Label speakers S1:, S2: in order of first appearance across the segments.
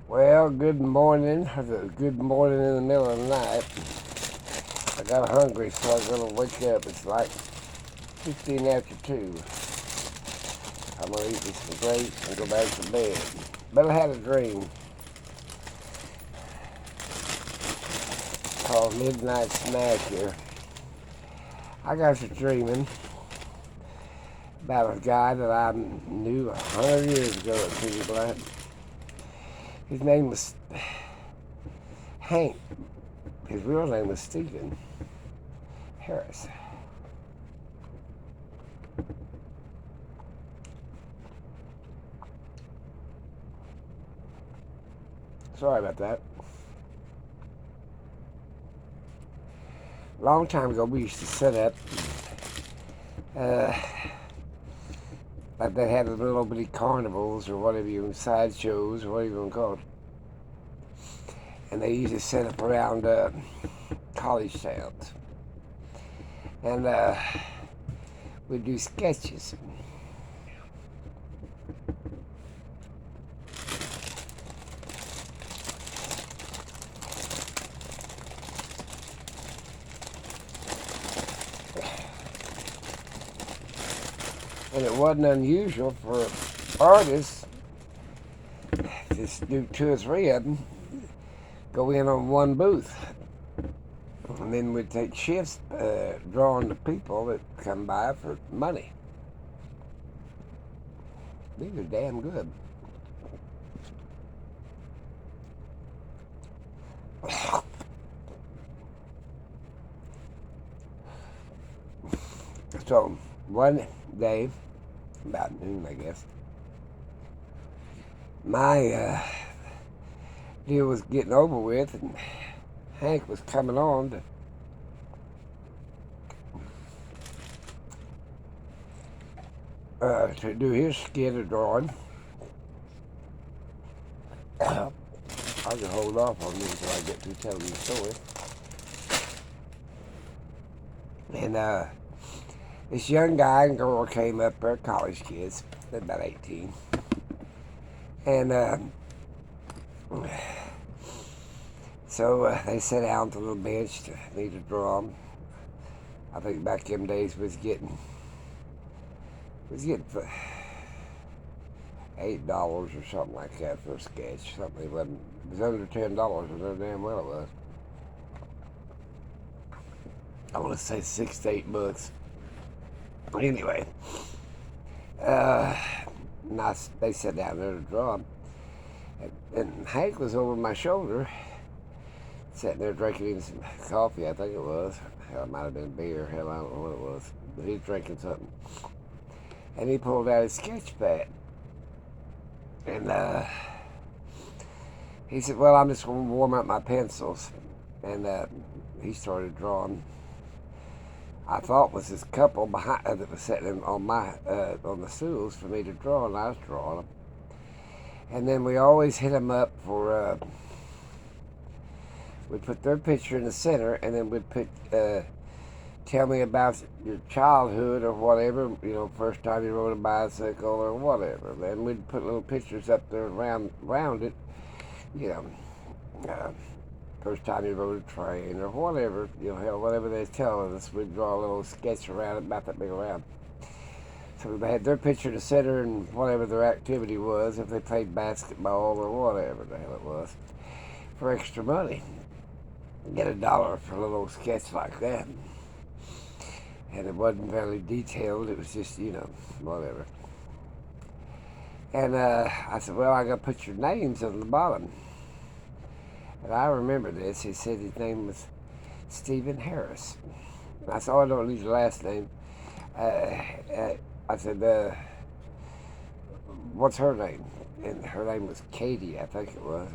S1: Well, good morning. Good morning in the middle of the night. I got hungry, so I'm gonna wake up. It's like 15 after 2. I'm gonna eat me some grapes and go back to bed. But I had a dream called Midnight Snack here. I got to dreaming about a guy that I knew 100 years ago at City Black. His name was Hank. His real name was Stephen Harris. Sorry about that. A long time ago, we used to set up, like they had the little bitty carnivals or whatever you, sideshows or whatever you want to call it. And they used to set up around college towns. And we'd do sketches. And it wasn't unusual for artists to just do 2 or 3 of them, go in on one booth. And then we'd take shifts drawing the people that come by for money. These are damn good. So one day, about noon, I guess, my deal was getting over with, and Hank was coming on to do his skit or drawing. I can hold off on this until I get through telling the story. And this young guy and girl came up there, college kids, they're about 18. And so they sat down on the little bench to me to draw them. I think back them days was getting $8 or something like that for a sketch. Something it was under $10, and there damn well it was. I want to say $6 to $8. Anyway, they sat down there to draw them. And Hank was over my shoulder, sitting there drinking some coffee, I think it was. Hell, it might have been beer. Hell, I don't know what it was. But he was drinking something. And he pulled out his sketch pad. And he said, well, I'm just going to warm up my pencils. And he started drawing. I thought was this couple behind that was sitting on the stools for me to draw, and I was drawing them. And then we always hit them up for, we'd put their picture in the center, and then we'd put, tell me about your childhood or whatever, first time you rode a bicycle or whatever. Then we'd put little pictures up there around it, first time you rode a train or whatever, hell, whatever they're telling us, we'd draw a little sketch around it, about that big around. So they had their picture in the center and whatever their activity was, if they played basketball or whatever the hell it was, for extra money. Get $1 for a little sketch like that. And it wasn't very detailed, it was just, whatever. And I said, well, I got to put your names on the bottom. And I remember this. He said his name was Stephen Harris. And I said, oh, I don't need your last name. I said, what's her name? And her name was Katie, I think it was.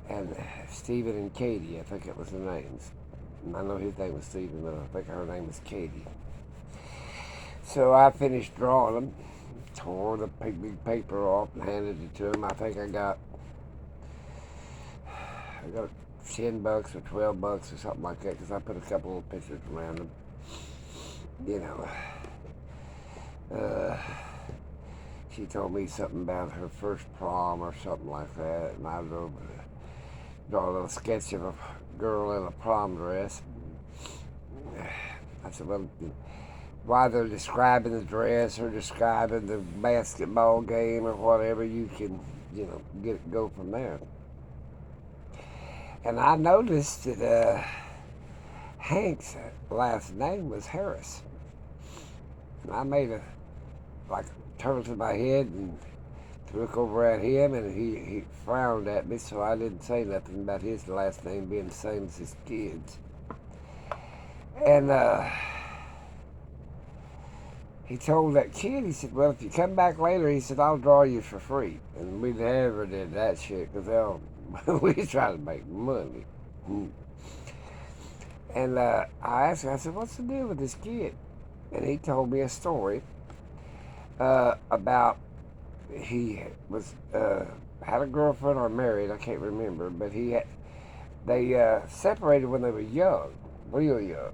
S1: And Stephen and Katie, I think it was the names. And I know his name was Stephen, but I think her name was Katie. So I finished drawing them, tore the big paper off and handed it to him. I think I got $10 or $12 or something like that, because I put a couple of pictures around them. she told me something about her first prom or something like that, and I wrote draw a little sketch of a girl in a prom dress. I said, well, while they're describing the dress or describing the basketball game or whatever, you can, go from there. And I noticed that Hank's last name was Harris. And I made a turn to my head and to look over at him, and he frowned at me, so I didn't say nothing about his last name being the same as his kids. And he told that kid, he said, well, if you come back later, he said, I'll draw you for free. And we never did that shit, because we try to make money. And I asked him, I said, what's the deal with this kid? And he told me a story about he was had a girlfriend or married, I can't remember, but they separated when they were young, real young.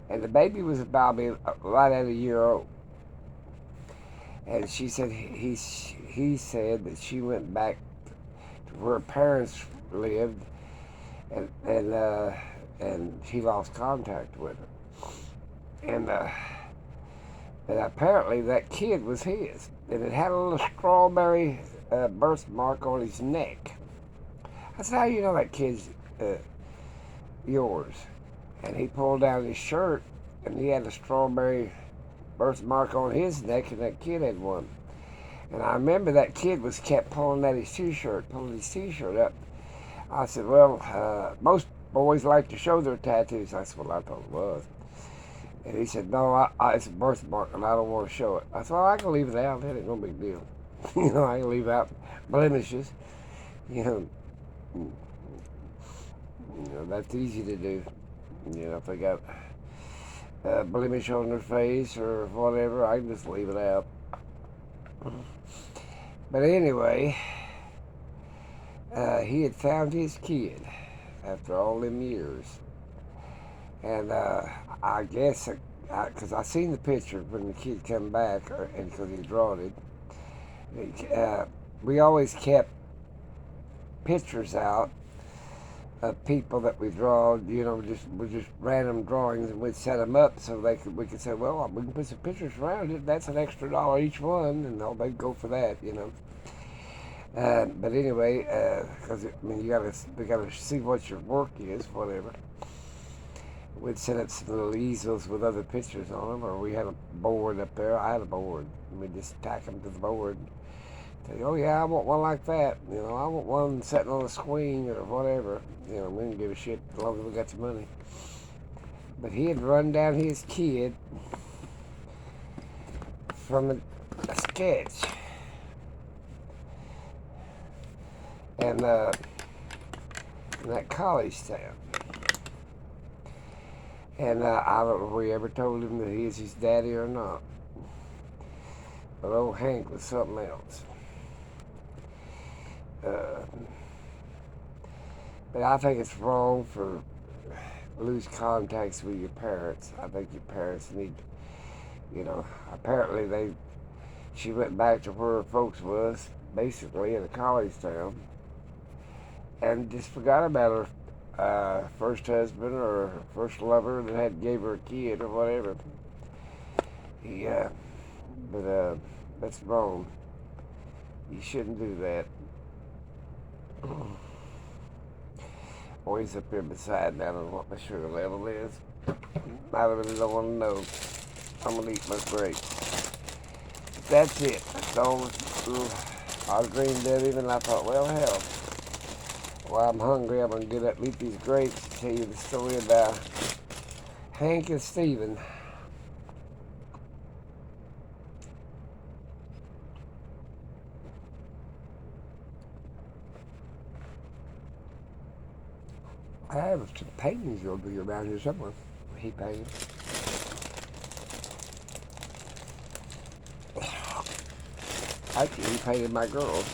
S1: And the baby was about right at a year old. And she said he said that she went back to where her parents lived, and he lost contact with her. And apparently that kid was his, and it had a little strawberry birthmark on his neck. I said, how do you know that kid's yours? And he pulled down his shirt, and he had a strawberry birthmark on his neck, and that kid had one. And I remember that kid kept pulling at his t-shirt up. I said, well, most boys like to show their tattoos. I said, well, I thought it was. And he said, no, it's a birthmark, and I don't want to show it. I said, well, I can leave it out. That ain't no big deal. I can leave out blemishes. That's easy to do. If they got a blemish on their face or whatever, I can just leave it out. But anyway, he had found his kid after all them years. And I guess, because I seen the picture when the kid come back, and because he drawn it, we always kept pictures out of people that we draw, just random drawings, and we'd set them up so we could say, well, we can put some pictures around it. That's an extra $1 each one, and they'd go for that, But anyway, because we gotta see what your work is, whatever. We'd set up some little easels with other pictures on them, or we had a board up there. I had a board, and we'd just tack them to the board. Say, oh yeah, I want one like that. I want one sitting on a swing or whatever. We didn't give a shit as long as we got the money. But he had run down his kid from a sketch. And in that college town. And I don't know if we ever told him that he is his daddy or not. But old Hank was something else. But I think it's wrong for lose contacts with your parents. I think your parents need, apparently she went back to where her folks was, basically in a college town, and just forgot about her first husband or her first lover that gave her a kid or whatever. But that's wrong. You shouldn't do that. Always up here beside me. I don't know what my sugar level is. I really don't want to know. I'm going to eat my grapes. That's it. That's all. I was dreamed of him, and I thought, well, hell, while I'm hungry, I'm going to get up and eat these grapes and tell you the story about Hank and Stephen. I have some paintings over here around here somewhere. He painted. Actually, he painted my girls.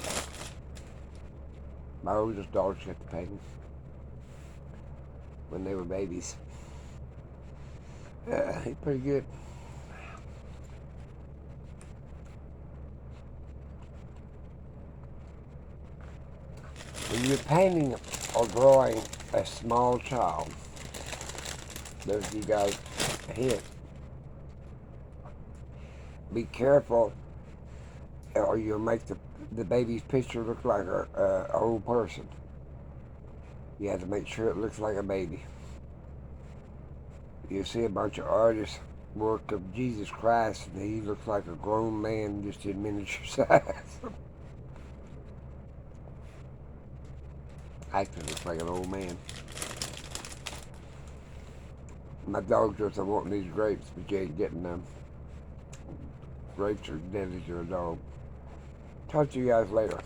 S1: My oldest daughter got the painting when they were babies. He's pretty good. When you're painting or drawing a small child, those of you guys hit, be careful or you'll make the baby's picture look like a old person. You have to make sure it looks like a baby. You see a bunch of artists work of Jesus Christ and he looks like a grown man just in miniature size. Actually looks like an old man. My dog just wanting these grapes, but you ain't getting them. Grapes are deadly to a dog. Talk to you guys later.